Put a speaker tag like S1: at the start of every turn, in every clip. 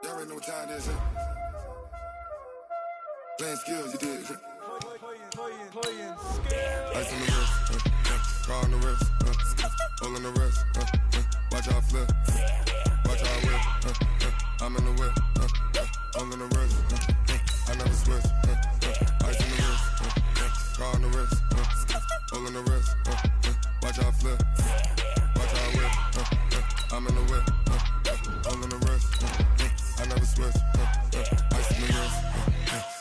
S1: Y'all already know what time it is, huh? Playing skills, you did. Playing skills. Ice on the wrist, car on the wrist, hole in the wrist, watch how I flip, watch how I whip, I'm in the whip, hole in the wrist, I never switch, ice on the wrist, car on the wrist, hole in the wrist, watch how I flip, watch how I whip, I'm in the whip, hole in the wrist, I never switch, ice on the wrist,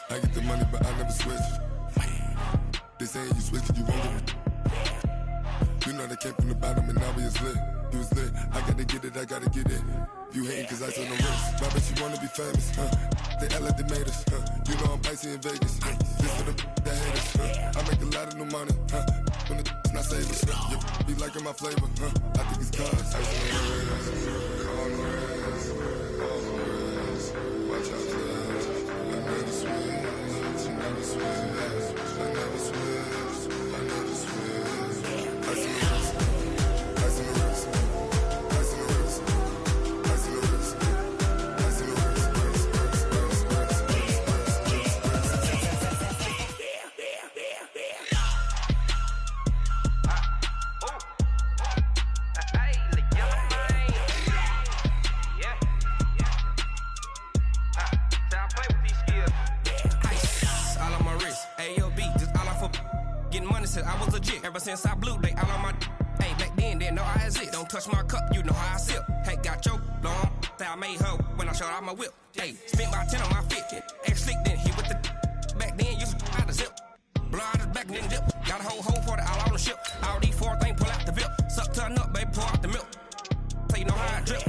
S1: I get the money but I never switch. They saying you switch cause you won't get it. You know they came from the bottom and now we is lit. You was lit, I gotta get it, I gotta get it. You hating cause I on the wrist. My bitch, you wanna be famous, They act like they made us, You know I'm icy in Vegas, This for the that hate us, I make a lot of new money, When the not savers, You be liking my flavor, I think it's cause ice on the wrist, on the wrist, on the wrist. Watch out, cuz I never switch, I never switch. I never switch, I never switch. Ice in the wrist, ice in the wrist, ice in the wrist, ice in the wrist, ice in the wrist,
S2: I was legit. Ever since I blew, they all on my hey, back then, didn't know I exist. Don't touch my cup, you know how I sip. Hey, got your long, that I made her when I showed out my whip. Hey, spent about 10 on my fit. Ex-slick, then hit with the back then, used to out the zip. Blow out his back, then dip. Got a whole hole for the all on the ship. All these four things, pull out the VIP. Suck, turn up, baby, pour out the milk. So you know how I drip.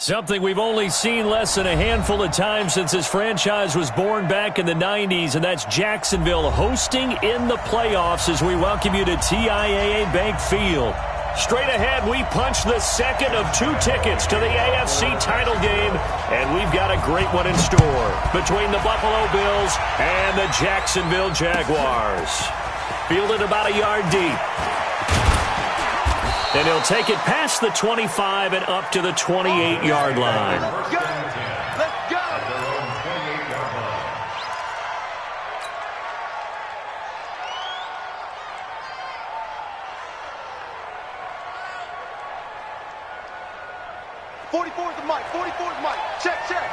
S3: Something we've only seen less than a handful of times since this franchise was born back in the 90s, and that's Jacksonville hosting in the playoffs as we welcome you to TIAA Bank Field. Straight ahead, we punch the second of two tickets to the AFC title game, and we've got a great one in store between the Buffalo Bills and the Jacksonville Jaguars. Fielded about a yard deep. And he'll take it past the 25 and up to the 28-yard line.
S4: Let's go! 44 is the mic. 44 is the mic. Check, check.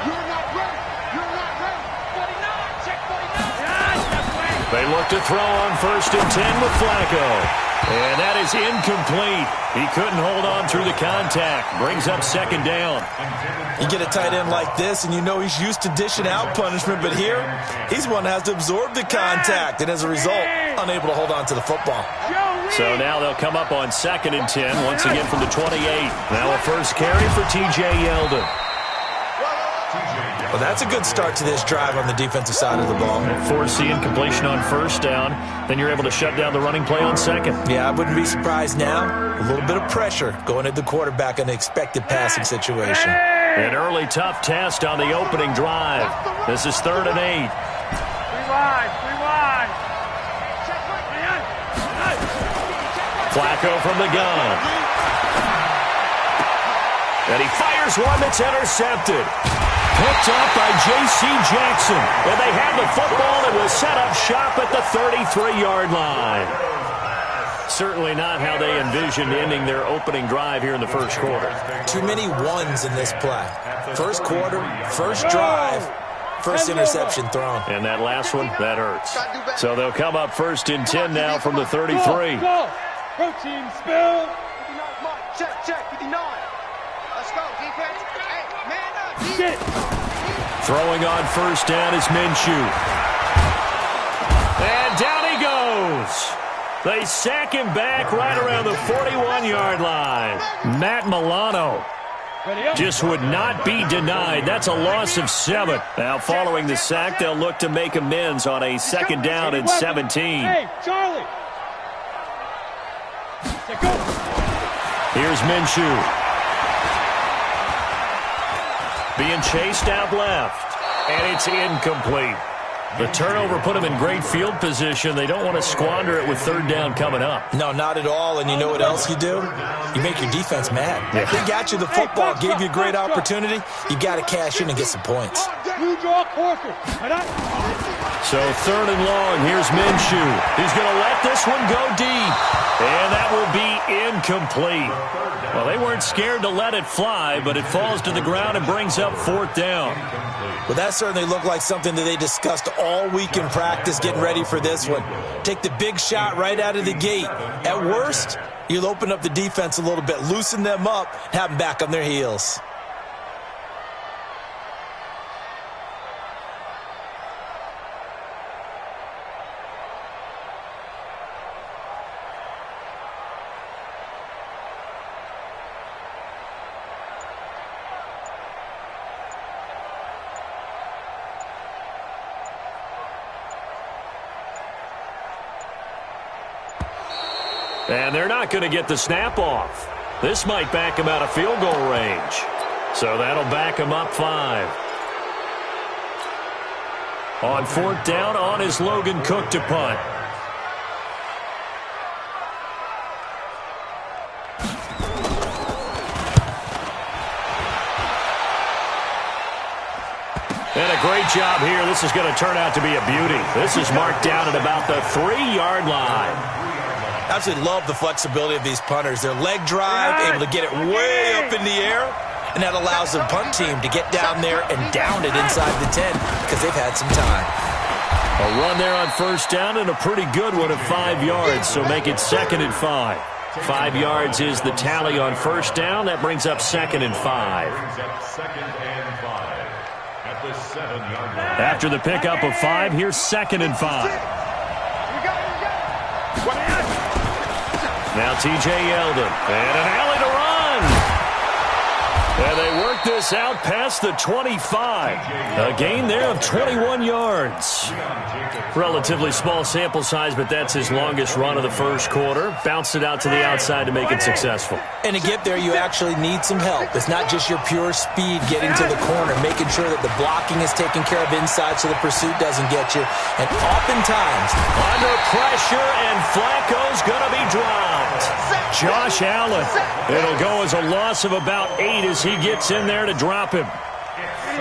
S4: You're not ready. You're not ready. 49. Check 49.
S3: They look to throw on 1st and 10 with Flacco. And that is incomplete. He couldn't hold on through the contact. Brings up 2nd down.
S5: You get a tight end like this, and you know he's used to dishing out punishment, but here, he's one that has to absorb the contact, and as a result, unable to hold on to the football.
S3: So now they'll come up on 2nd and 10, once again from the 28. Now a first carry for T.J. Yeldon.
S5: Well, that's a good start to this drive on the defensive side of the ball.
S3: Forcing completion on 1st down. Then you're able to shut down the running play on 2nd.
S5: Yeah, I wouldn't be surprised now. A little bit of pressure going at the quarterback in an expected passing situation.
S3: An early tough test on the opening drive. This is 3rd and 8. Flacco from the gun. And he fires one that's intercepted. Picked up by J.C. Jackson. And they have the football and will set up shop at the 33-yard line. Certainly not how they envisioned ending their opening drive here in the first quarter.
S5: Too many ones in this play. First quarter, first drive, first interception thrown.
S3: And that last one, that hurts. So they'll come up 1st and 10 now from the 33.
S4: Go. Protein spill. 59, check, 59. Let's go, defense. Hey, man up. Shit.
S3: Throwing on 1st down is Minshew. And down he goes. They sack him back right around the 41-yard line. Matt Milano just would not be denied. That's a loss of 7. Now, following the sack, they'll look to make amends on a 2nd down and 17.
S4: Hey, Charlie.
S3: Here's Minshew. Being chased out left, and it's incomplete. The turnover put them in great field position. They don't want to squander it with 3rd down coming up.
S5: No, not at all. And you know what else you do? You make your defense mad. Yeah. They got you the football, gave you a great opportunity. You got to cash in and get some points.
S3: So 3rd and long. Here's Minshew. He's going to let this one go deep. And that will be incomplete. Well, they weren't scared to let it fly, but it falls to the ground and brings up 4th down.
S5: Well, that certainly looked like something that they discussed all week in practice getting ready for this one. Take the big shot right out of the gate. At worst, you'll open up the defense a little bit, loosen them up, have them back on their heels.
S3: And they're not going to get the snap off. This might back him out of field goal range. So that'll back him up 5. On 4th down, on is Logan Cook to punt. And a great job here. This is going to turn out to be a beauty. This is marked down at about the 3-yard line.
S5: Absolutely love the flexibility of these punters. Their leg drive, able to get it way up in the air, and that allows the punt team to get down there and down it inside the 10 because they've had some time.
S3: A run there on 1st down and a pretty good one of 5 yards, so make it 2nd and 5. 5 yards is the tally on 1st down. That brings up 2nd and 5. After the pickup of 5, here's 2nd and 5. Now T.J. Yeldon, and an alley to run. And they work this out past the 25. A gain there of 21 yards. Relatively small sample size, but that's his longest run of the 1st quarter. Bounced it out to the outside to make it successful.
S5: And to get there, you actually need some help. It's not just your pure speed getting to the corner, making sure that the blocking is taken care of inside so the pursuit doesn't get you. And oftentimes,
S3: under pressure, and Flacco's going to be dropped. Josh Allen. It'll go as a loss of about 8 as he gets in there to drop him.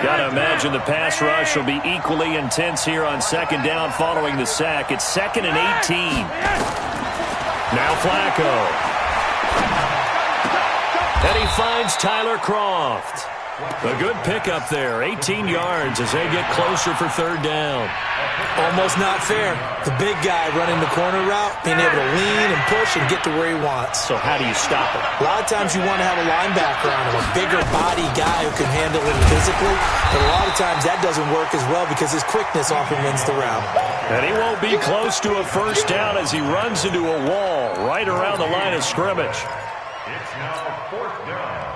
S3: Got to imagine the pass rush will be equally intense here on 2nd down following the sack. It's 2nd and 18. Now Flacco. And he finds Tyler Kroft. A good pickup there, 18 yards as they get closer for 3rd down.
S5: Almost not fair. The big guy running the corner route, being able to lean and push and get to where he wants.
S3: So how do you stop it?
S5: A lot of times you want to have a linebacker on him, a bigger body guy who can handle it physically. But a lot of times that doesn't work as well because his quickness often wins the route.
S3: And he won't be close to a 1st down as he runs into a wall right around the line of scrimmage.
S4: It's now 4th down.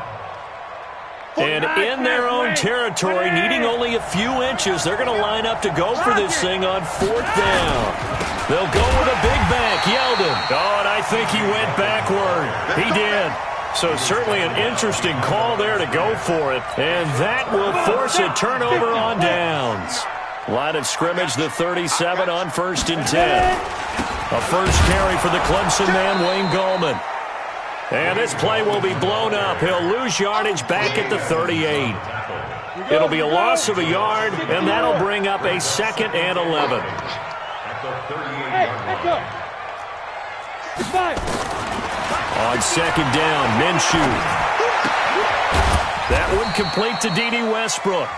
S3: And in their own territory, needing only a few inches, they're going to line up to go for this thing on 4th down. They'll go with a big back, Yeldon. Oh, and I think he went backward. He did. So certainly an interesting call there to go for it. And that will force a turnover on downs. Line of scrimmage, the 37 on 1st and 10. A first carry for the Clemson man, Wayne Gallman. And this play will be blown up. He'll lose yardage back at the 38. It'll be a loss of a yard, and that'll bring up a 2nd and 11. On 2nd down, Minshew. That one complete to D.D. Westbrook.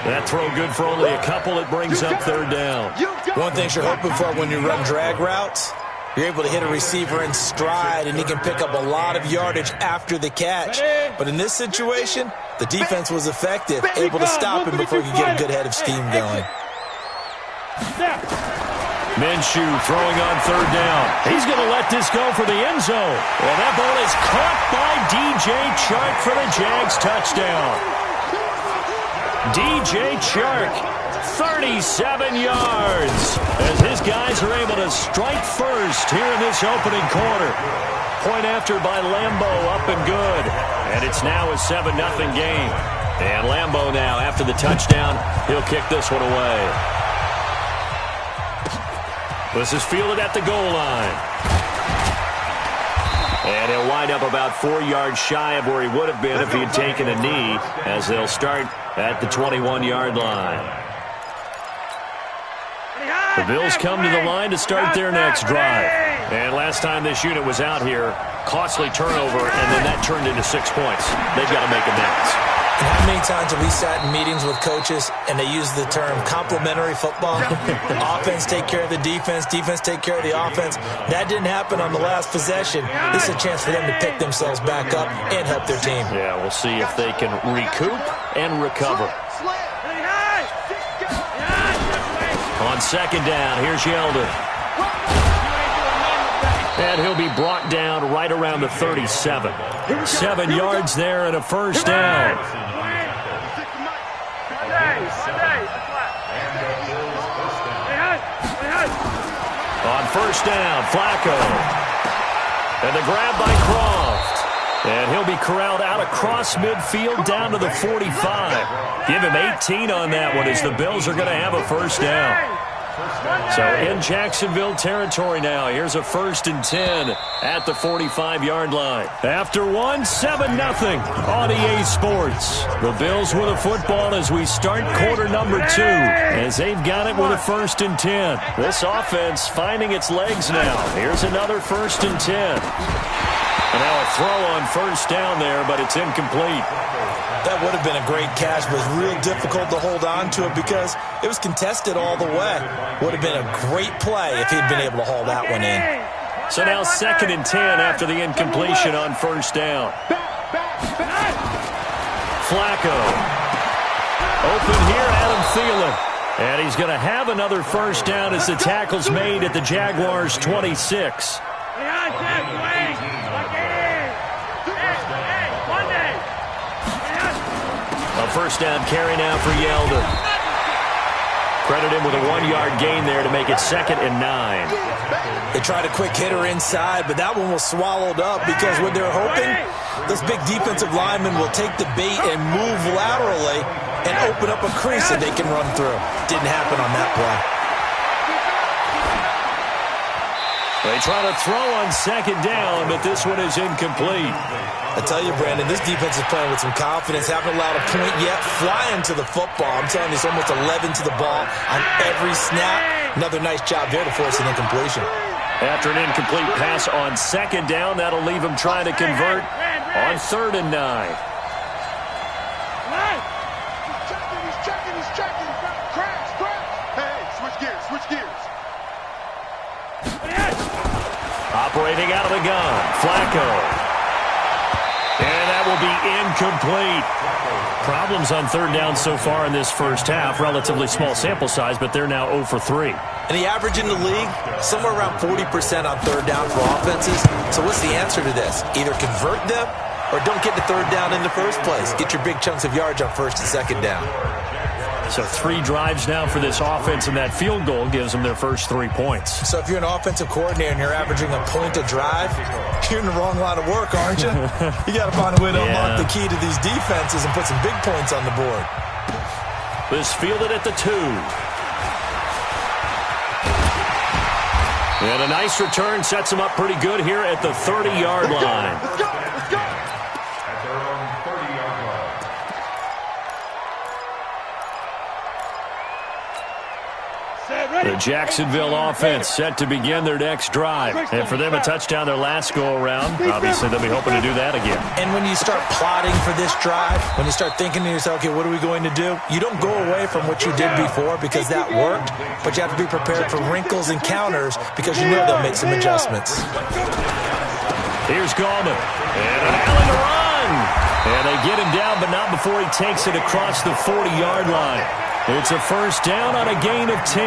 S3: That throw good for only a couple. It brings up 3rd down.
S5: One thing you're hoping for when you run drag routes, you're able to hit a receiver in stride, and he can pick up a lot of yardage after the catch. But in this situation, the defense was effective, able to stop him before he could get a good head of steam going.
S3: Minshew throwing on third down. He's going to let this go for the end zone. And that ball is caught by DJ Chark for the Jags touchdown. DJ Chark, 37 yards, as his guys are able to strike first here in this opening quarter. Point after by Lambo, up and good. And it's now a 7-0 game. And Lambo now, after the touchdown, he'll kick this one away. This is fielded at the goal line. And he'll wind up about 4 yards shy of where he would have been if he had taken a knee, as they'll start at the 21-yard line. The Bills come to the line to start their next drive. And last time this unit was out here, costly turnover, and then that turned into 6 points. They've got to make amends.
S5: And how many times have we sat in meetings with coaches and they use the term complementary football? Offense take care of the defense, defense take care of the offense. That didn't happen on the last possession. This is a chance for them to pick themselves back up and help their team.
S3: Yeah, we'll see if they can recoup and recover. On second down, here's Yeldon. And he'll be brought down right around the 37. 7 yards there and a first down. On first down, Flacco. And the grab by Croft. And he'll be corralled out across midfield down to the 45. Give him 18 on that one, as the Bills are going to have a first down. So in Jacksonville territory now. Here's a 1st and 10 at the 45-yard line. After 7-0 on EA Sports. The Bills with a football as we start quarter number 2, as they've got it with a 1st and 10. This offense finding its legs now. Here's another 1st and 10. And now a throw on first down there, but it's incomplete.
S5: That would have been a great catch, but it was real difficult to hold on to it because it was contested all the way. Would have been a great play if he'd been able to haul that one in.
S3: So now 2nd and 10 after the incompletion on first down. Flacco. Open here, Adam Thielen. And he's going to have another first down as the tackle's made at the Jaguars' 26. A first down carry now for Yeldon. Credit him with a 1-yard gain there to make it 2nd and 9.
S5: They tried a quick hitter inside, but that one was swallowed up because what they're hoping, those big defensive linemen will take the bait and move laterally and open up a crease that they can run through. Didn't happen on that play.
S3: They try to throw on 2nd down, but this one is incomplete.
S5: I tell you, Brandon, this defense is playing with some confidence. Haven't allowed a point yet. Flying to the football. I'm telling you, it's almost 11 to the ball on every snap. Another nice job there to force an incompletion.
S3: After an incomplete pass on 2nd down, that'll leave him trying to convert on 3rd and 9.
S4: He's checking. Crash. Hey, switch gears.
S3: Operating out of the gun, Flacco. And that will be incomplete. Problems on 3rd down so far in this first half. Relatively small sample size, but they're now 0 for 3.
S5: And the average in the league, somewhere around 40% on 3rd down for offenses. So what's the answer to this? Either convert them or don't get to 3rd down in the first place. Get your big chunks of yards on 1st and 2nd down.
S3: So 3 drives now for this offense, and that field goal gives them their first 3 points.
S5: So if you're an offensive coordinator and you're averaging a point a drive, you're in the wrong line of work, aren't you? You got to find a way to unlock the key to these defenses and put some big points on the board.
S3: This fielded at the 2. And a nice return sets him up pretty good here at the 30-yard line.
S4: Let's go.
S3: The Jacksonville offense set to begin their next drive. And for them, a touchdown their last go-around. Obviously, they'll be hoping to do that again.
S5: And when you start plotting for this drive, when you start thinking to yourself, okay, what are we going to do? You don't go away from what you did before because that worked, but you have to be prepared for wrinkles and counters because you know they'll make some adjustments.
S3: Here's Gallman. And an Allen to run. And they get him down, but not before he takes it across the 40-yard line. It's a first down on a gain of 10.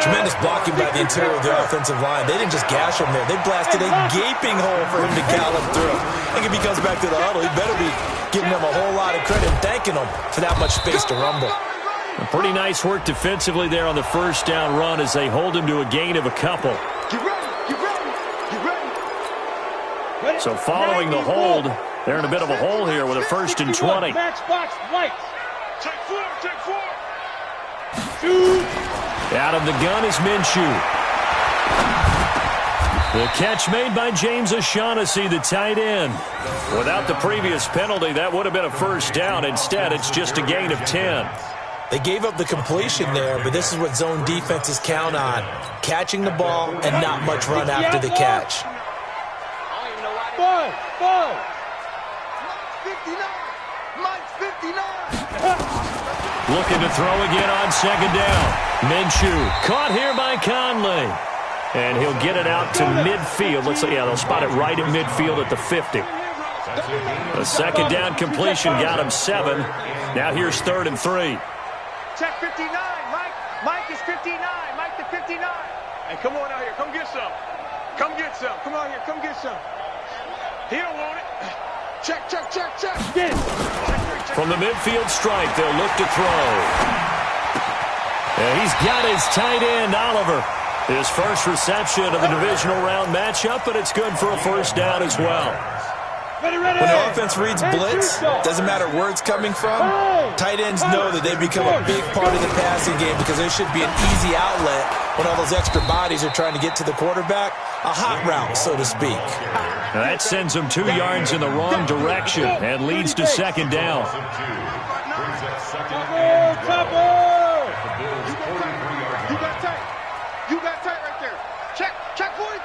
S5: Tremendous blocking by the interior of the offensive line. They didn't just gash him there. They blasted a gaping hole for him to gallop through. I think if he comes back to the huddle, he better be giving them a whole lot of credit and thanking them for that much space to rumble.
S3: Pretty nice work defensively there on the first down run as they hold him to a gain of a couple.
S4: Get ready, get ready, get ready.
S3: So following the hold, they're in a bit of a hole here with a 1st and 20.
S4: Matchbox lights. Take four, take four. Shoot.
S3: Out of the gun is Minshew. The catch made by James O'Shaughnessy, the tight end. Without the previous penalty, that would have been a 1st down. Instead, it's just a gain of 10.
S5: They gave up the completion there, but this is what zone defenses count on. Catching the ball and not much run after the catch.
S4: Ball. Mike's 59.
S3: Looking to throw again on 2nd down. Minshew caught here by Conley. And he'll get it out to midfield. Let's see, yeah, they'll spot it right at midfield at the 50. A 2nd down completion got him 7. Now here's 3rd and 3.
S4: Check 59. Mike is 59. Mike the 59. Hey, come on out here. Come get some. Come get some. Come on here. Come get some. He don't want it. Check. Get it.
S3: From the midfield stripe, they'll look to throw. And he's got his tight end, Oliver. His first reception of the divisional round matchup, but it's good for a 1st down as well.
S5: When the offense reads blitz, doesn't matter where it's coming from, tight ends know that they've become a big part of the passing game because there should be an easy outlet when all those extra bodies are trying to get to the quarterback. A hot route, so to speak.
S3: Now that sends them 2 yards in the wrong direction and leads to 2nd down.
S4: You got tight right there. Check 43.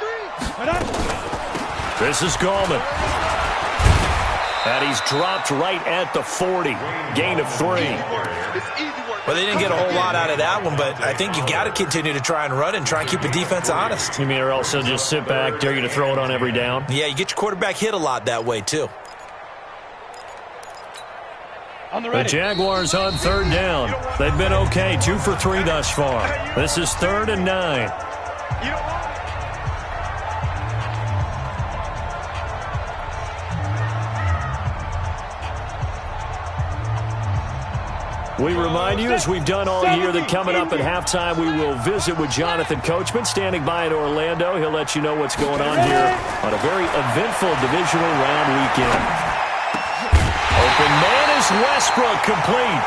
S3: This is Gallman. And he's dropped right at the 40. Gain of 3.
S5: Well, they didn't get a whole lot out of that one, but I think you got to continue to try and run and try and keep the defense honest.
S3: You mean or else they'll just sit back, dare you to throw it on every down?
S5: Yeah, you get your quarterback hit a lot that way, too.
S3: The Jaguars on 3rd down. They've been okay, 2 for 3 thus far. This is 3rd and 9. We remind you, as we've done all year, that coming up at halftime, we will visit with Jonathan Coachman, standing by in Orlando. He'll let you know what's going on here on a very eventful divisional round weekend. Open man is Westbrook, complete.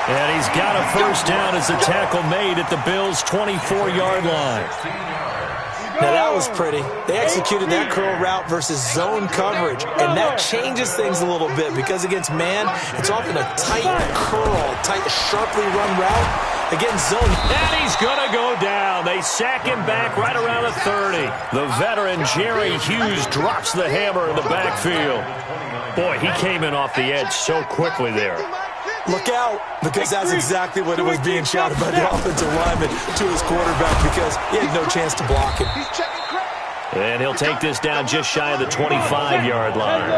S3: And he's got a 1st down as the tackle made at the Bills' 24-yard line.
S5: Now, that was pretty. They executed that curl route versus zone coverage, and that changes things a little bit because against man, it's often a tight curl, tight, sharply run route. Against zone.
S3: And he's going to go down. They sack him back right around the 30. The veteran Jerry Hughes drops the hammer in the backfield. Boy, he came in off the edge so quickly there.
S5: Look out, because that's exactly what it was being shouted by the offensive lineman to his quarterback because he had no chance to block him.
S3: And he'll take this down just shy of the 25-yard line.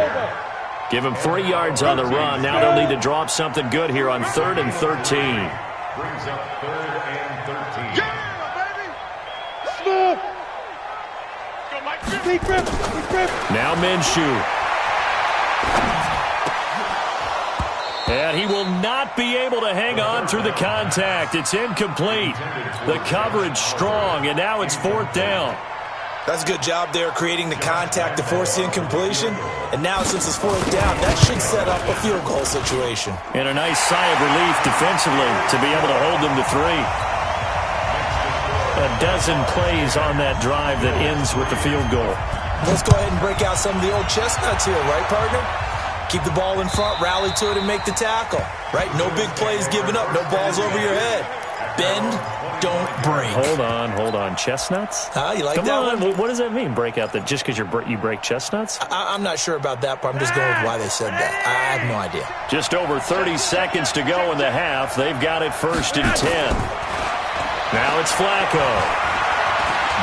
S3: Give him 3 yards on the run. Now they'll need to drop something good here on 3rd and 13.
S4: Brings up 3rd and 13. Yeah, baby! Smooth!
S3: Now Minshew. And he will not be able to hang on through the contact. It's incomplete. The coverage strong, and now it's 4th down.
S5: That's a good job there creating the contact to force the incompletion. And now since it's 4th down, that should set up a field goal situation.
S3: And a nice sigh of relief defensively to be able to hold them to 3. A dozen plays on that drive that ends with the field goal.
S5: Let's go ahead and break out some of the old chestnuts here, right, partner? Keep the ball in front, rally to it, and make the tackle. Right? No big plays given up, no balls over your head. Bend, don't break.
S3: Hold on. Chestnuts?
S5: You like
S3: Come
S5: that
S3: on.
S5: one?
S3: What does that mean, break out? That just because you break chestnuts?
S5: I'm not sure about that, but I'm just going with why they said that. I have no idea.
S3: Just over 30 seconds to go in the half. They've got it 1st and 10. Now it's Flacco.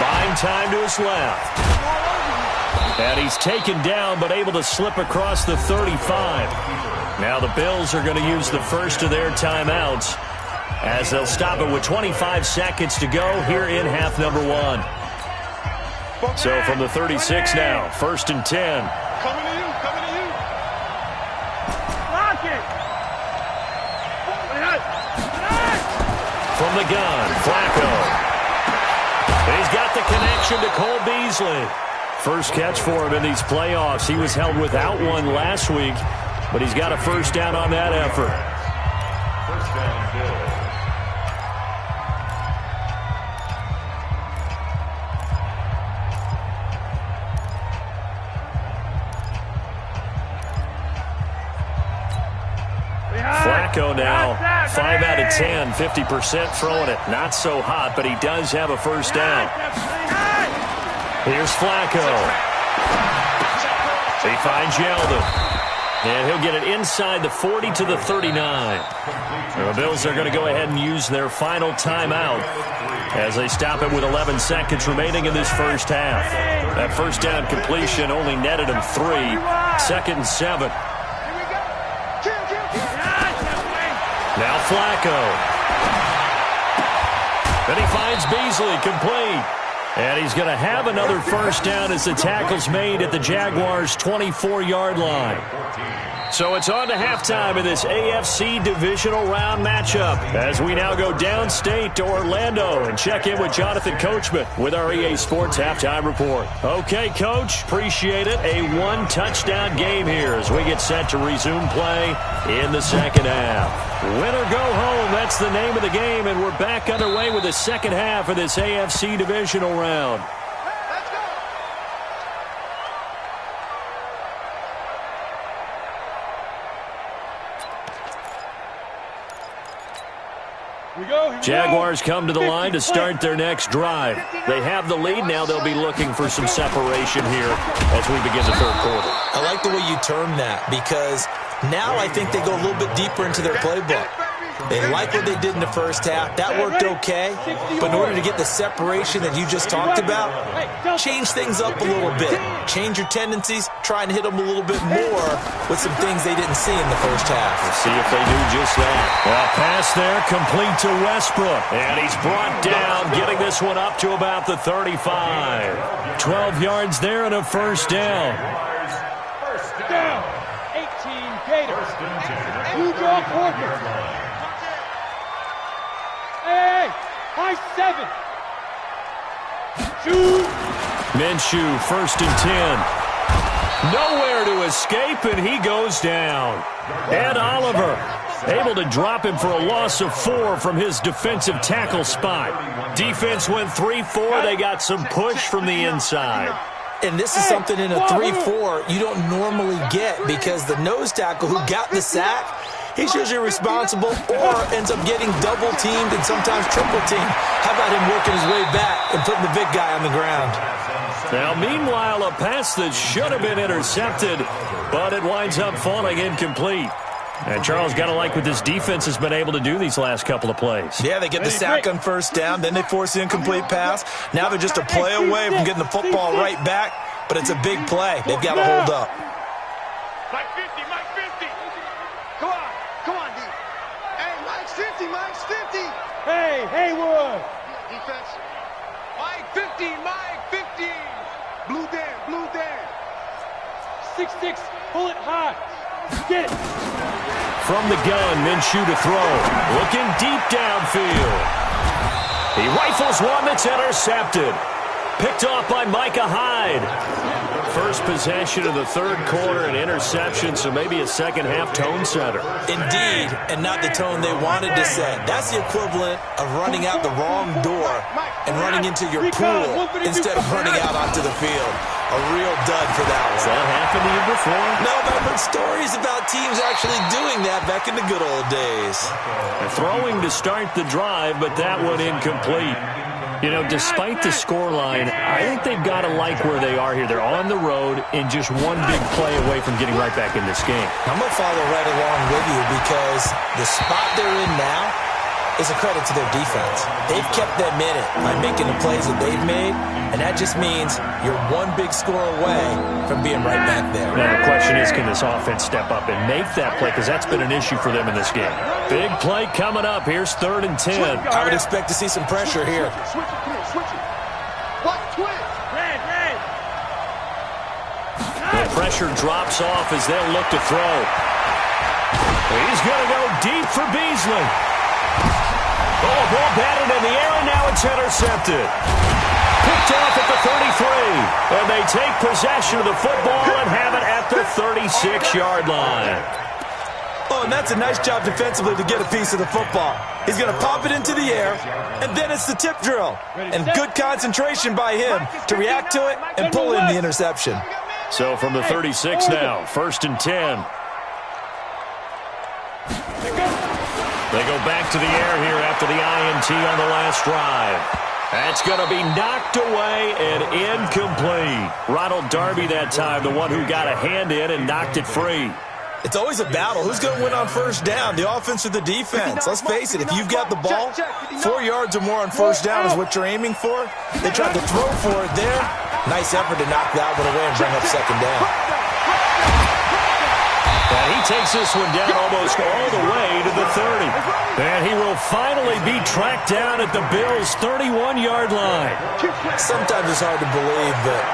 S3: Buying time to his left. And he's taken down, but able to slip across the 35. Now the Bills are going to use the first of their timeouts. as they'll stop it with 25 seconds to go here in half number 1. So from the 36 now, 1st and 10.
S4: Coming to you, coming to you. Lock it.
S3: From the gun, Flacco. And he's got the connection to Cole Beasley. First catch for him in these playoffs. He was held without one last week, but he's got a first down on that effort.
S1: First down, Bill.
S3: Flacco now, 5 out of 10, 50% throwing it. Not so hot, but he does have a first down. Here's Flacco. He finds Yeldon. And he'll get it inside the 40 to the 39. The Bills are going to go ahead and use their final timeout as they stop it with 11 seconds remaining in this first half. That first down completion only netted him 3. 2nd and 7. Now Flacco. Then he finds Beasley, complete. And he's going to have another first down as the tackle's made at the Jaguars' 24-yard line. So it's on to halftime in this AFC divisional round matchup as we now go downstate to Orlando and check in with Jonathan Coachman with our EA Sports Halftime Report. Okay, Coach, appreciate it. A one-touchdown game here as we get set to resume play in the second half. Win or go home, that's the name of the game, and we're back underway with the second half of this AFC divisional round. Jaguars come to the line to start their next drive. They have the lead. Now they'll be looking for some separation here as we begin the third quarter.
S5: I like the way you term that because now I think they go a little bit deeper into their playbook. They like what they did in the first half. That worked okay. But in order to get the separation that you just talked about, change things up a little bit. Change your tendencies. Try and hit them a little bit more with some things they didn't see in the first half.
S3: We'll see if they do just that. Well, pass there, complete to Westbrook. And he's brought down, getting this one up to about the 35. 12 yards there and a first down.
S4: First down. 18 Gators. You draw quarter. Hey, high 7. Shoot.
S3: Minshew, 1st and 10. Nowhere to escape, and he goes down. Ed Oliver able to drop him for a loss of 4 from his defensive tackle spot. Defense went 3-4. They got some push from the inside.
S5: And this is something in a 3-4 you don't normally get because the nose tackle who got the sack, he's usually responsible or ends up getting double-teamed and sometimes triple-teamed. How about him working his way back and putting the big guy on the ground?
S3: Now, meanwhile, a pass that should have been intercepted, but it winds up falling incomplete. And Charles, got to like what this defense has been able to do these last couple of plays.
S5: Yeah, they get the sack on first down, then they force the incomplete pass. Now they're just a play away from getting the football right back, but it's a big play. They've got to hold up.
S4: Mike 50, Mike 50. Come on, D. Hey, Mike's 50, Mike's 50. Hey, Haywood. Defense. Mike 50, Mike 50. Blue Dan. 6-6, pull it high. Get it.
S3: From the gun, Minshew to throw. Looking deep downfield. He rifles one that's intercepted. Picked off by Micah Hyde. First possession of the third quarter, an interception, so maybe a second-half tone setter.
S5: Indeed, and not the tone they wanted to set. That's the equivalent of running out the wrong door and running into your pool instead of running out onto the field. A real dud for that one.
S3: Has that happened to you before?
S5: No, but I've heard stories about teams actually doing that back in the good old days.
S3: Throwing to start the drive, but that one incomplete. You know, despite the scoreline, I think they've got to like where they are here. They're on the road and just one big play away from getting right back in this game.
S5: I'm going to follow right along with you because the spot they're in now, is a credit to their defense. They've kept them in it by making the plays that they've made, and that just means you're one big score away from being right back there.
S3: Now, the question is, can this offense step up and make that play? Because that's been an issue for them in this game. Big play coming up. Here's 3rd and 10.
S5: I would expect to see some pressure here.
S4: Switch it. What? Twitch. Red.
S3: The pressure drops off as they'll look to throw. He's going to go deep for Beasley. Oh, ball batted in the air, and now it's intercepted. Picked off at the 33. And they take possession of the football and have it at the 36-yard line.
S5: Oh, and that's a nice job defensively to get a piece of the football. He's going to pop it into the air, and then it's the tip drill. And good concentration by him to react to it and pull in the interception.
S3: So from the 36 now, 1st and 10. They go back to the air here after the INT on the last drive. That's going to be knocked away and incomplete. Ronald Darby that time, the one who got a hand in and knocked it free.
S5: It's always a battle. Who's going to win on 1st down, the offense or the defense? Let's face it, if you've got the ball, 4 yards or more on 1st down is what you're aiming for. They tried to throw for it there. Nice effort to knock that one away and bring up 2nd down.
S3: And he takes this one down almost all the way to the 30. And he will finally be tracked down at the Bills' 31-yard line.
S5: Sometimes it's hard to believe, but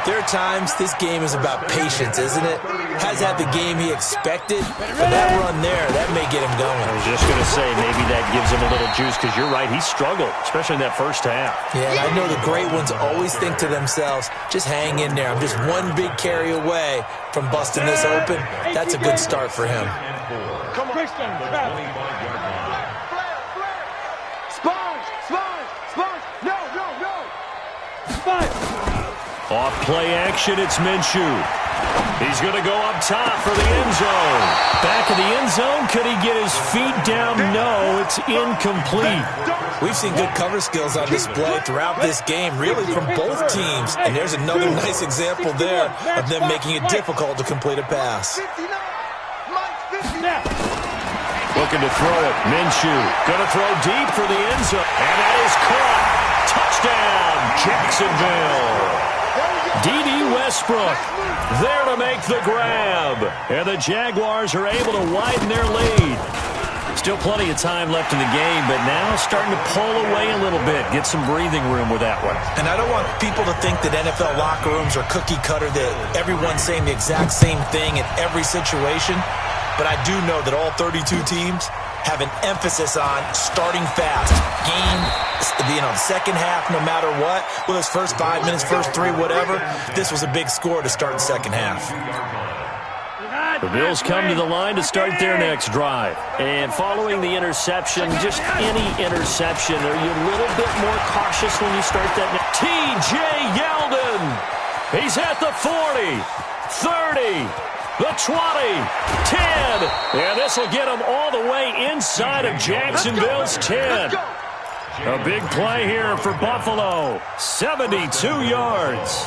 S5: there are times this game is about patience, isn't it? Has had the game he expected, but that run there, that may get him going.
S3: I was just going to say, maybe that gives him a little juice, because you're right, he struggled, especially in that 1st half.
S5: Yeah, and I know the great ones always think to themselves, just hang in there. I'm just one big carry away from busting this open. That's a good start for him.
S4: Come on. Sponge. No.
S3: Off play action, it's Minshew. He's going to go up top for the end zone. Back of the end zone, could he get his feet down? No, it's incomplete.
S5: We've seen good cover skills on display throughout this game, really from both teams. And there's another nice example there of them making it difficult to complete a pass.
S3: Looking to throw it. Minshew going to throw deep for the end zone. And that is caught. Touchdown, Jacksonville. D.D. Westbrook there to make the grab. And the Jaguars are able to widen their lead. Still plenty of time left in the game, but now starting to pull away a little bit. Get some breathing room with that one.
S5: And I don't want people to think that NFL locker rooms are cookie cutter, that everyone's saying the exact same thing in every situation. But I do know that all 32 teams have an emphasis on starting fast. Game, the second half, no matter what. Whether it's first 5 minutes, first 3, whatever. This was a big score to start the second half.
S3: The Bills come to the line to start their next drive. And following the interception, just any interception, are you a little bit more cautious when you start that? T.J. Yeldon. He's at the 40, 30. The 20, 10, and this will get him all the way inside of Jacksonville's 10. A big play here for Buffalo, 72 yards.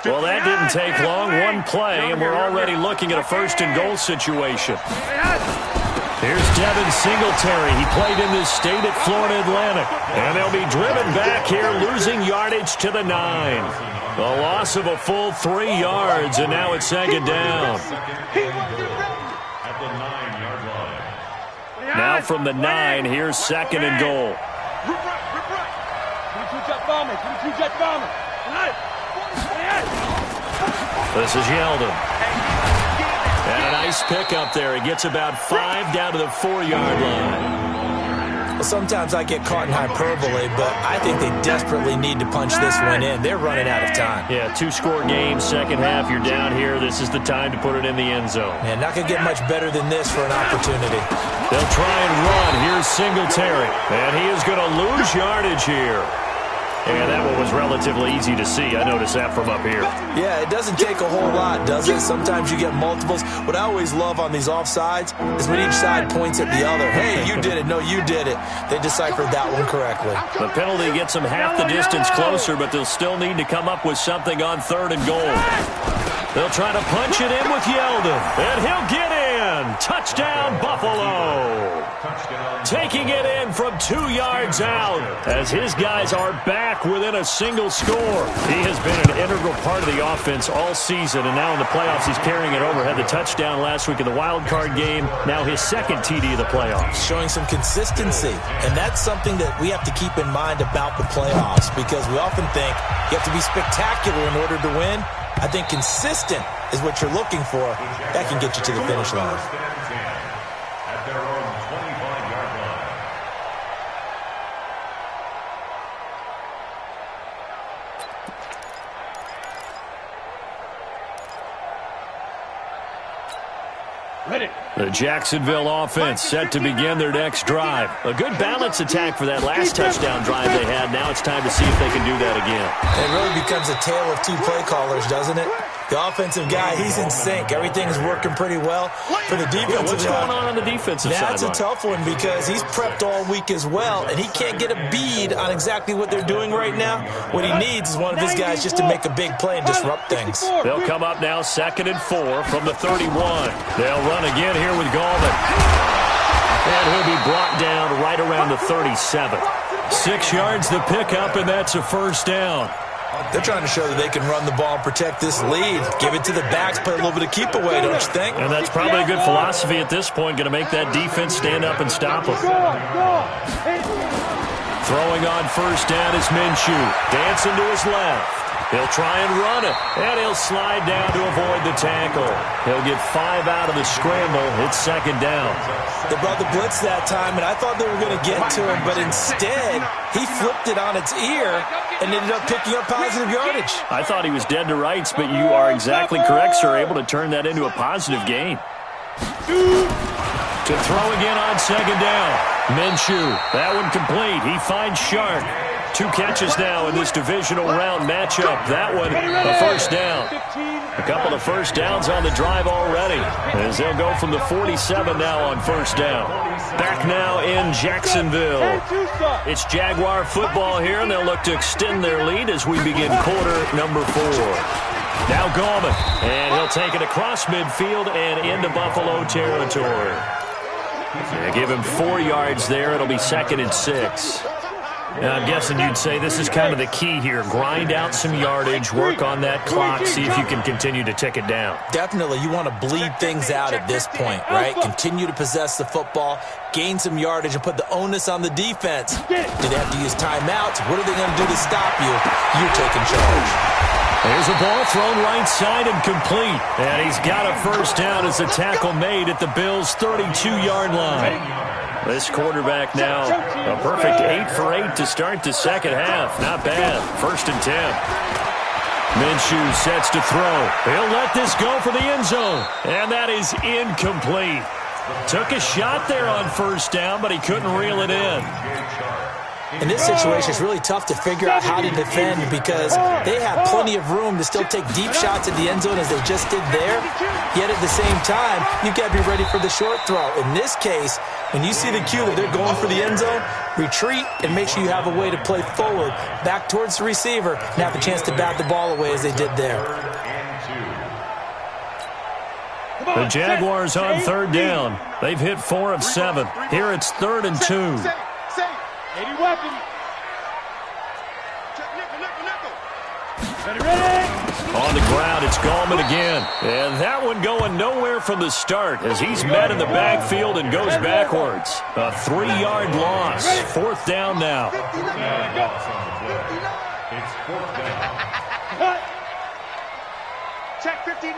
S3: Well, that didn't take long, one play, and we're already looking at a 1st and goal situation. Here's Devin Singletary. He played in this state at Florida Atlantic, and they'll be driven back here, losing yardage to the 9. A loss of a full 3 yards, and now it's 2nd down. Now from the 9, here's 2nd and goal. This is Yeldon. And a nice pick up there. He gets about 5 down to the 4-yard line.
S5: Well, sometimes I get caught in hyperbole, but I think they desperately need to punch this one in. They're running out of time.
S3: Yeah, 2-score game, second half, you're down here. This is the time to put it in the end zone.
S5: Man, not going to get much better than this for an opportunity.
S3: They'll try and run. Here's Singletary. And he is going to lose yardage here. And that one was relatively easy to see. I noticed that from up here.
S5: Yeah, it doesn't take a whole lot, does it? Sometimes you get multiples. What I always love on these offsides is when each side points at the other. Hey, you did it. No, you did it. They deciphered that one correctly.
S3: The penalty gets them half the distance closer, but they'll still need to come up with something on 3rd and goal. They'll try to punch it in with Yeldon, and he'll get in. Touchdown, Buffalo. Taking it in from 2 yards out as his guys are back within a single score. He has been an integral part of the offense all season, and now in the playoffs he's carrying it over. Had the touchdown last week in the wild card game. Now his second TD of the playoffs.
S5: Showing some consistency, and that's something that we have to keep in mind about the playoffs because we often think you have to be spectacular in order to win. I think consistent is what you're looking for. That can get you to the finish line.
S6: At their own 25-yard line.
S4: Ready.
S3: The Jacksonville offense set to begin their next drive. A good balance attack for that last touchdown drive they had. Now it's time to see if they can do that again.
S5: It really becomes a tale of two play callers, doesn't it? The offensive guy, he's in sync. Everything is working pretty well. For the defensive
S3: What's going on the defensive side?
S5: That's a tough one because he's prepped all week as well, and he can't get a bead on exactly what they're doing right now. What he needs is one of his guys just to make a big play and disrupt things.
S3: They'll come up now 2nd and 4 from the 31. They'll run again here with Gallman. And he'll be brought down right around the 37. 6 yards the pickup, and that's a first down.
S5: They're trying to show that they can run the ball and protect this lead. Give it to the backs, play a little bit of keep away, don't you think?
S3: And that's probably a good philosophy at this point, going to make that defense stand up and stop them. Throwing on first down is Minshew. Dancing to his left. He'll try and run it, and he'll slide down to avoid the tackle. He'll get 5 out of the scramble. It's 2nd down.
S5: They brought the blitz that time, and I thought they were going to get to him, but instead, he flipped it on its ear and ended up picking up positive yardage.
S3: I thought he was dead to rights, but you are exactly correct, sir. Able to turn that into a positive gain. To throw again on 2nd down. Minshew, that one complete. He finds Shark. 2 catches now in this divisional round matchup. That one, a first down. A couple of first downs on the drive already, as they'll go from the 47 now on first down. Back now in Jacksonville. It's Jaguar football here, and they'll look to extend their lead as we begin quarter number 4. Now Gallman, and he'll take it across midfield and into Buffalo territory. They give him 4 yards there. It'll be 2nd and 6. Now, I'm guessing you'd say this is kind of the key here. Grind out some yardage, work on that clock, see if you can continue to tick it down.
S5: Definitely. You want to bleed things out at this point, right? Continue to possess the football, gain some yardage, and put the onus on the defense. Do they have to use timeouts? What are they going to do to stop you? You're taking charge.
S3: There's a ball thrown right side and complete. And he's got a first down as a tackle made at the Bills' 32-yard line. This quarterback now, a perfect 8 for 8 to start the second half. Not bad. 1st and 10. Minshew sets to throw. He'll let this go for the end zone. And that is incomplete. Took a shot there on first down, but he couldn't reel it in.
S5: In this situation, it's really tough to figure out how to defend because they have plenty of room to still take deep shots at the end zone as they just did there. Yet at the same time, you've got to be ready for the short throw. In this case, when you see the cue that they're going for the end zone, retreat and make sure you have a way to play forward, back towards the receiver, and have a chance to bat the ball away as they did there.
S3: The Jaguars on 3rd down. They've hit 4 of 7. Here it's 3rd and 2.
S4: 80 weapon. Ready.
S3: On the ground, it's Gallman again. And that one going nowhere from the start as he's met in the backfield and goes backwards. A 3-yard loss. 4th down now.
S6: It's 4th down.
S4: Check 59.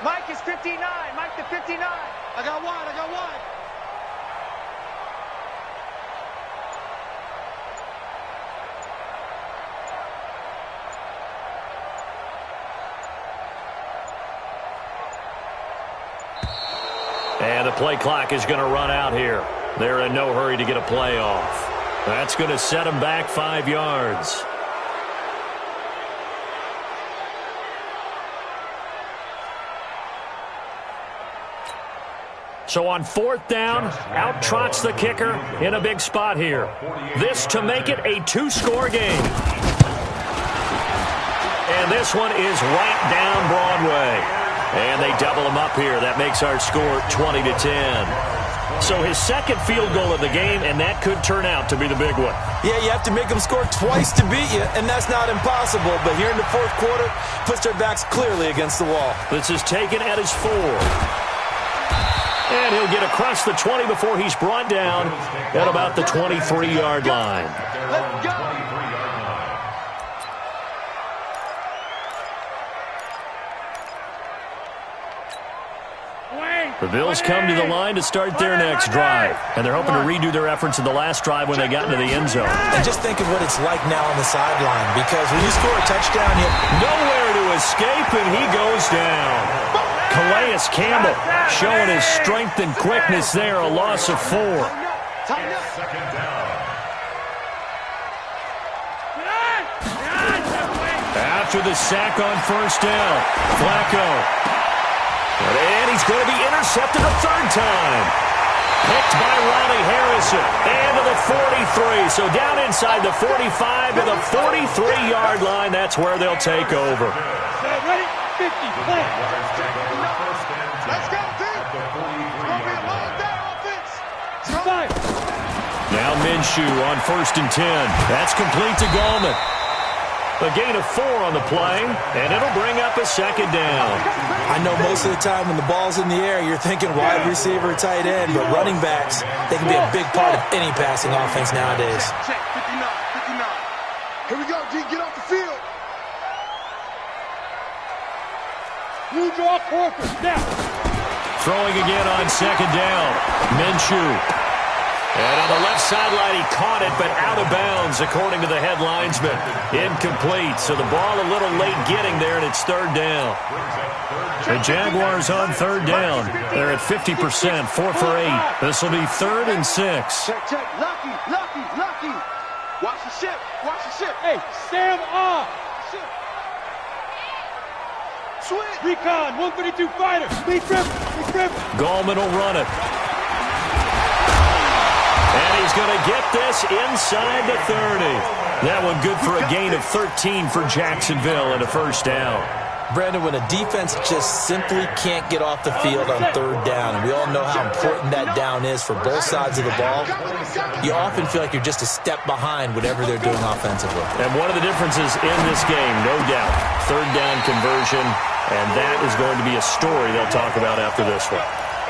S4: Mike is 59. Mike the 59. I got one.
S3: And the play clock is going to run out here. They're in no hurry to get a play off. That's going to set them back 5 yards. So on 4th down, out trots the kicker in a big spot here. This to make it a 2-score game. And this one is right down Broadway. double them up here. That makes our score 20-10. So his second field goal of the game, and that could turn out to be the big one.
S5: Yeah, you have to make them score twice to beat you, and that's not impossible. But here in the fourth quarter, puts their backs clearly against the wall.
S3: This is taken at his 4. And he'll get across the 20 before he's brought down at about the 23-yard line.
S4: Let's go.
S3: The Bills come to the line to start their next drive. And they're hoping to redo their efforts in the last drive when they got into the end zone.
S5: And just think of what it's like now on the sideline, because when you score a touchdown, you have
S3: nowhere to escape, and he goes down. Calais Campbell showing his strength and quickness there, a loss of 4.
S6: Second down.
S3: After the sack on first down, Flacco. And he's going to be intercepted a third time. Picked by Riley Harrison. And to the 43. So down inside the 45 to the 43-yard line. That's where they'll take over.
S4: Ready? 50. Play. Let's go, team. It's going to be a long day offense.
S3: Now Minshew on 1st and 10. That's complete to Gallman. A gain of 4 on the play, and it'll bring up a second down.
S5: I know most of the time when the ball's in the air, you're thinking wide receiver, tight end, but running backs, they can be a big part of any passing offense nowadays.
S4: Check, 59. Here we go, G. Get off the field. You draw Corker. Now.
S3: Throwing again on second down. Minshew. And on the left sideline, he caught it, but out of bounds, according to the head linesman. Incomplete, so the ball a little late getting there, and it's third down. The Jaguars on third down. They're at 50%, 4 for 8. This will be 3rd and 6.
S4: Check. Lucky. Watch the ship. Hey, Sam off. Switch. Recon, 132 fighter. Lee Griffin.
S3: Gallman will run it. And he's going to get this inside the 30. That one good for a gain of 13 for Jacksonville and a first down.
S5: Brandon, when a defense just simply can't get off the field on third down, and we all know how important that down is for both sides of the ball, you often feel like you're just a step behind whatever they're doing offensively.
S3: And one of the differences in this game, no doubt, third down conversion, and that is going to be a story they'll talk about after this one.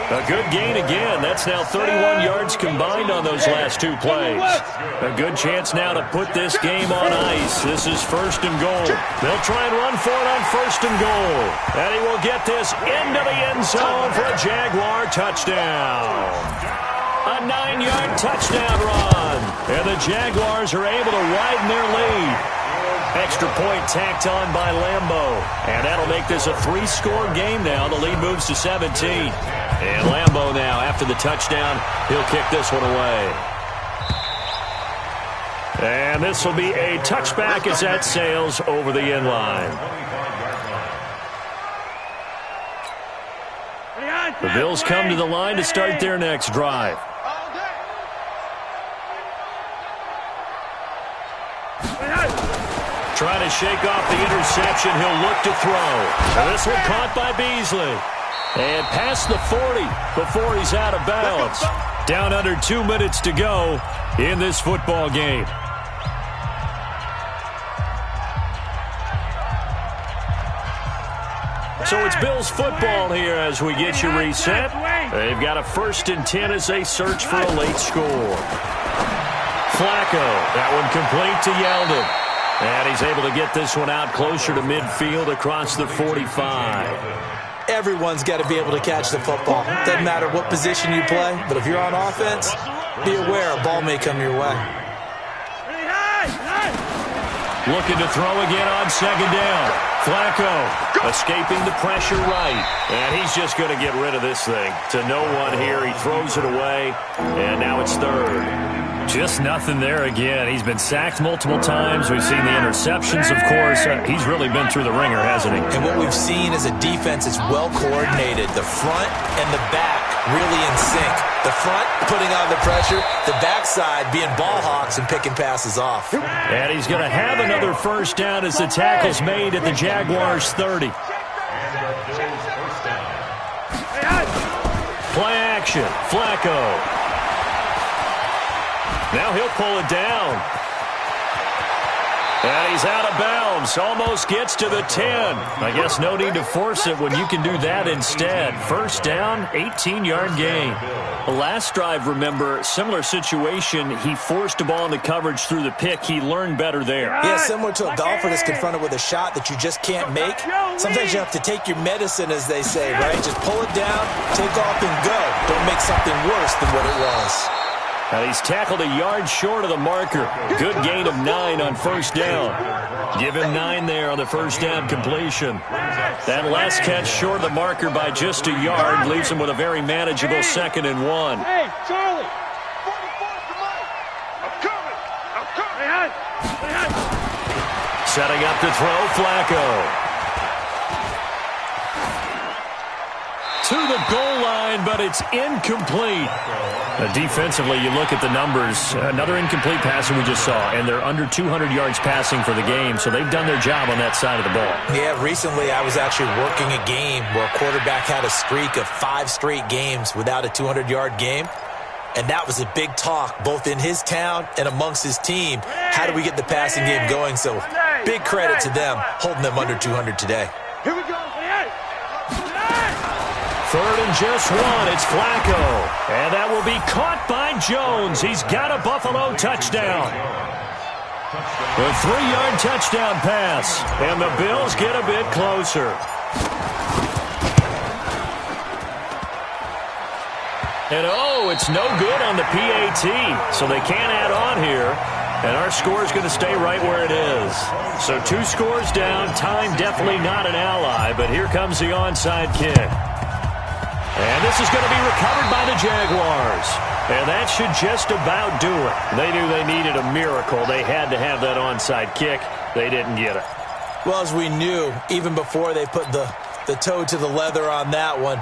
S3: A good gain again. That's now 31 yards combined on those last 2 plays. A good chance now to put this game on ice. This is 1st and goal. They'll try and run for it on 1st and goal. And he will get this into the end zone for a Jaguar touchdown. A 9-yard touchdown run. And the Jaguars are able to widen their lead. Extra point tacked on by Lambeau. And that'll make this a 3-score game now. The lead moves to 17. And Lambeau now, after the touchdown, he'll kick this one away. And this will be a touchback as that sails over the end line. The Bills come to the line to start their next drive. Trying to shake off the interception. He'll look to throw. And this one caught by Beasley. And past the 40 before he's out of bounds. Down under 2 minutes to go in this football game. So it's Bills football here as we get you reset. They've got a 1st and 10 as they search for a late score. Flacco, that one complete to Yeldon. And he's able to get this one out closer to midfield across the 45.
S5: Everyone's got to be able to catch the football. Doesn't matter what position you play, but if you're on offense, be aware a ball may come your way.
S3: Looking to throw again on second down. Flacco escaping the pressure right. And he's just going to get rid of this thing. To no one here. He throws it away. And now it's 3rd. Just nothing there again. He's been sacked multiple times. We've seen the interceptions, of course. He's really been through the ringer, hasn't he?
S5: And what we've seen is a defense that's well coordinated. The front and the back really in sync. The front putting on the pressure, the backside being ball hawks and picking passes off.
S3: And he's going to have another first down as the tackle's made at the Jaguars' 30. action. Flacco. Now he'll pull it down. And he's out of bounds. Almost gets to the 10. I guess no need to force it when you can do that instead. First down, 18-yard gain. The last drive, remember, similar situation. He forced a ball into coverage through the pick. He learned better there.
S5: Yeah, similar to a golfer that's confronted with a shot that you just can't make. Sometimes you have to take your medicine, as they say, right? Just pull it down, take off, and go. Don't make something worse than what it was.
S3: And he's tackled a yard short of the marker. Good gain of 9 on first down. Give him 9 there on the first down completion. That last catch short of the marker by just a yard leaves him with a very manageable 2nd and 1.
S4: Hey, Charlie! 44, come on! I'm coming! I'm coming!
S3: Setting up to throw, Flacco. To the goal line, but it's incomplete. Defensively, you look at the numbers. Another incomplete pass we just saw, and they're under 200 yards passing for the game, so they've done their job on that side of the ball.
S5: Yeah, recently I was actually working a game where a quarterback had a streak of 5 straight games without a 200-yard game, and that was a big talk, both in his town and amongst his team. How do we get the passing game going? So big credit to them, holding them under 200 today.
S4: Here we go!
S3: Third and just 1, it's Flacco. And that will be caught by Jones. He's got a Buffalo touchdown. A 3-yard touchdown pass. And the Bills get a bit closer. And it's no good on the PAT. So they can't add on here. And our score is going to stay right where it is. So 2 scores down. Time definitely not an ally. But here comes the onside kick. And this is going to be recovered by the Jaguars. And that should just about do it. They knew they needed a miracle. They had to have that onside kick. They didn't get it.
S5: Well, as we knew, even before they put the toe to the leather on that one,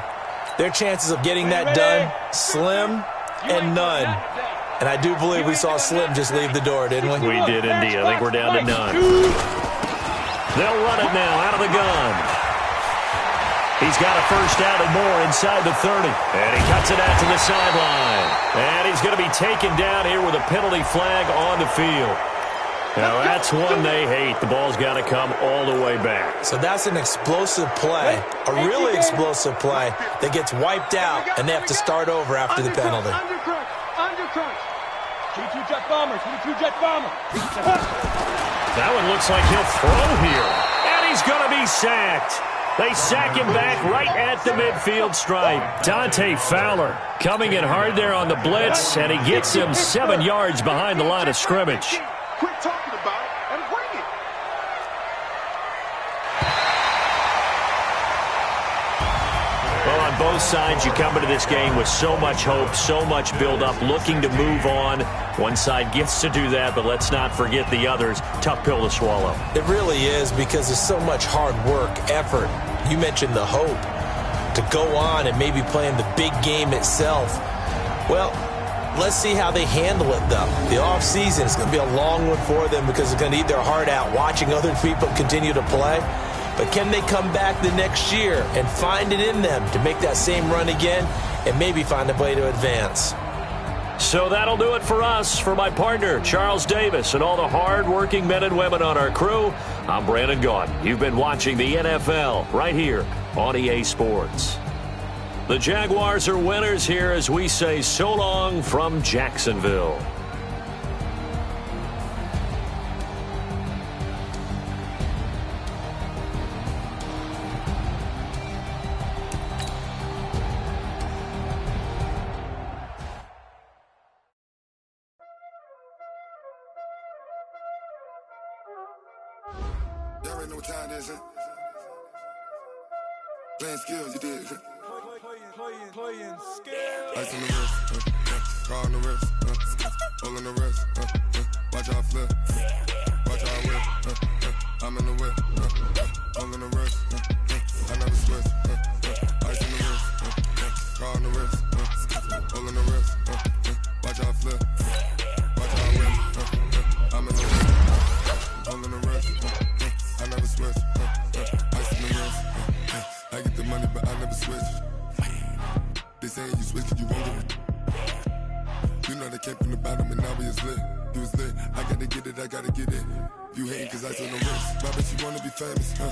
S5: their chances of getting that done, slim and none. And I do believe we saw Slim just leave the door, didn't we?
S3: We did indeed. I think we're down to none. They'll run it now out of the gun. He's got a first down and more inside the 30. And he cuts it out to the sideline. And he's going to be taken down here with a penalty flag on the field. Now, that's one they hate. The ball's got to come all the way back.
S5: So that's an explosive play, a really explosive play that gets wiped out, and they have to start over after the penalty.
S4: Undercrunch. 2-2 jet bomber. 2-2 jet bomber.
S3: That one looks like he'll throw here. And he's going to be sacked. They sack him back right at the midfield stripe. Dante Fowler coming in hard there on the blitz, and he gets him 7 yards behind the line of scrimmage.
S4: Quit talking about it and bring it.
S3: Well, on both sides, you come into this game with so much hope, so much build-up, looking to move on. One side gets to do that, but let's not forget the others. Tough pill to swallow.
S5: It really is, because there's so much hard work, effort. You mentioned the hope to go on and maybe play in the big game itself. Well, let's see how they handle it, though. The offseason is going to be a long one for them because it's going to eat their heart out watching other people continue to play. But can they come back the next year and find it in them to make that same run again and maybe find a way to advance?
S3: So that'll do it for us. For my partner, Charles Davis, and all the hard-working men and women on our crew, I'm Brandon Gaudin. You've been watching the NFL right here on EA Sports. The Jaguars are winners here as we say so long from Jacksonville.
S1: You already know what time it is, huh? Playing skills, you did.
S4: Playing skills.
S1: Ice on the wrist, car on the wrist, hole in the wrist, watch how I flip, watch how I whip, I'm in the whip, hole in the wrist, I never switch, ice on the wrist, car on the wrist, hole in the wrist, watch how I flip, watch how I whip, I'm in the whip, hole in the wrist, I never switch, ice on the wrist, I get the money but I never switch. They saying you switch 'cause you won't get it. You know they came from the bottom and now we is lit. You was lit, I gotta get it, I gotta get it. You hating 'cause I took no risks. But I bet you wanna be famous, huh?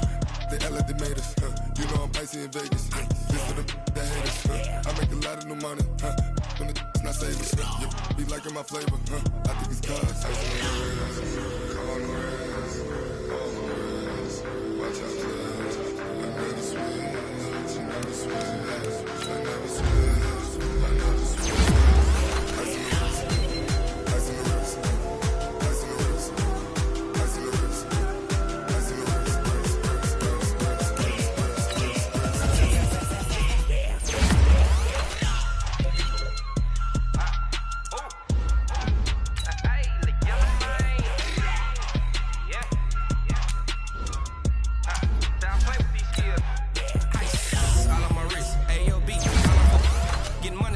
S1: They act like they made us, huh? You know I'm icy in Vegas, huh? This for the that hate us, huh? I make a lot of new money, huh? When the not savers, huh? You be liking my flavor, huh? I think it's cause ice on the wrist, on the wrist, on the wrist. Watch out, cuz I never switch, you never switch, I never switch, I never switch. Ice on the wrist, ice on the wrist, ice on the wrist, ice on the wrist, ice on the wrist.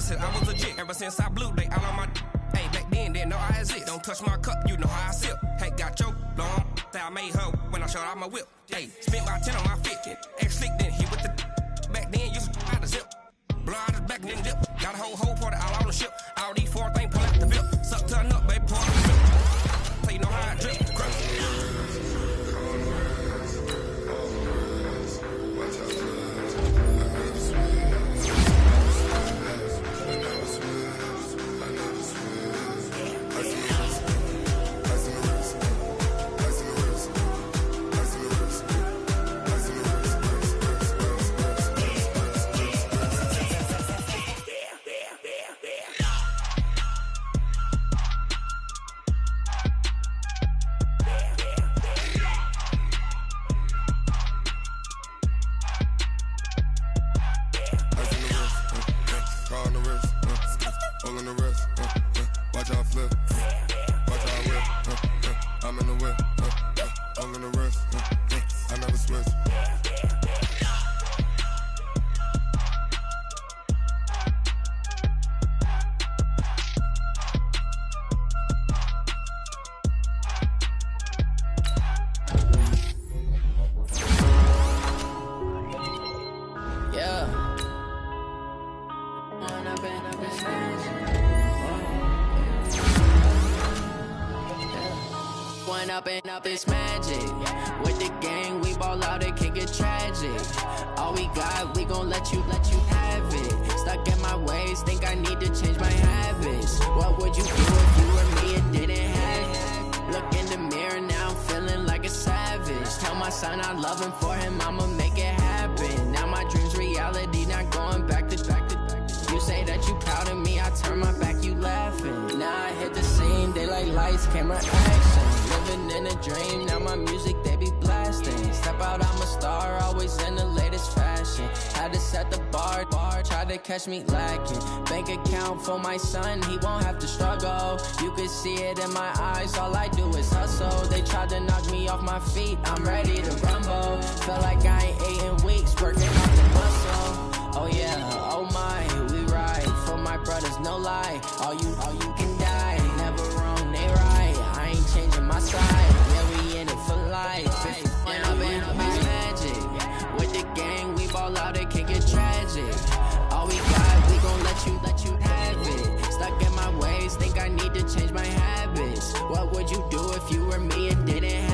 S2: I was legit ever since I blew they all on my. Hey, back then didn't know I had it. Don't touch my cup, you know how I sip. Hey, got your long. I made her when I showed out my whip. Hey, spent my 10 on my fit. Ex-slick then hit with the. Back then used to out the zip. Blow out his back and then dip. Got a whole party all on the ship. All these 4 things pull out the bip. Suck turn up, baby, pour out the drip. So you know how I drip.
S7: Up this magic with the gang, we ball out, it can get tragic. All we got, we gon' let you have it. Stuck in my ways, think I need to change my habits. What would you do if you were me and didn't have it? Look in the mirror now, I'm feeling like a savage. Tell my son I love him, for him I'ma make it happen. Now my dreams reality, not going back to. You say that you proud of me, I turn my back, you laughing. Now I hit the scene, daylight lights, camera action. Living in a dream, now my music, they be blasting. Step out, I'm a star, always in the latest fashion. Had to set the bar, tried to catch me lacking. Bank account for my son, he won't have to struggle. You could see it in my eyes, all I do is hustle. They tried to knock me off my feet, I'm ready to rumble. Feel like I ain't ate in weeks, working off the muscle. Oh yeah, oh my, we ride for my brothers, no lie. All you can die, never wrong, they right. I ain't changing my side, yeah, we in it for life. When I'm in this magic, with the gang, we ball out, it can get tragic. All we got, we gon' let you have it. Stuck in my ways, think I need to change my habits. What would you do if you were me and didn't have